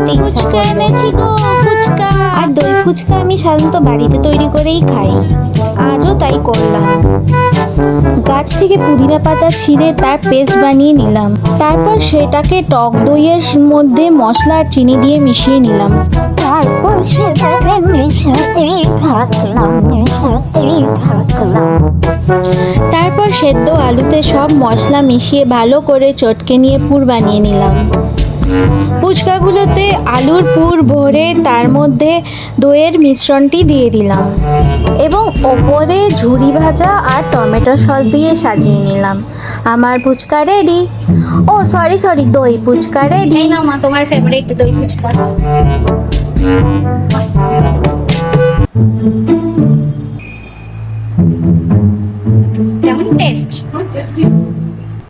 খেতে ইচ্ছা ফুচকা করলো। এনেছি গো, ফুচকা। আর দই ফুচকা আমি সাধারণত বাড়িতে তৈরি করেই খাই, আজও তাই করলাম। গাছ থেকে পুদিনা পাতা ছিঁড়ে তার পেস্ট বানিয়ে নিলাম। তারপর সেটাকে টক দইয়ের মধ্যে মশলা আর চিনি দিয়ে মিশিয়ে নিলাম। তারপর সেটাকে মেশাতেই থাকলাম। তারপর সেদ্ধ আলুতে সব মশলা মিশিয়ে ভালো করে চটকে নিয়ে পুর বানিয়ে নিলাম। ফুচকাগুলোতে আলুর পুর ভরে তার মধ্যে দইয়ের মিশ্রণটি দিয়ে দিলাম এবং ওপরে ঝুরি ভাজা আর টমেটো সস দিয়ে সাজিয়ে নিলাম। আমার ফুচকা রেডি। ও সরি, দই ফুচকা রেডি। এই নাও মা, তোমার ফেভারিট দই ফুচকা। কেমন টেস্ট?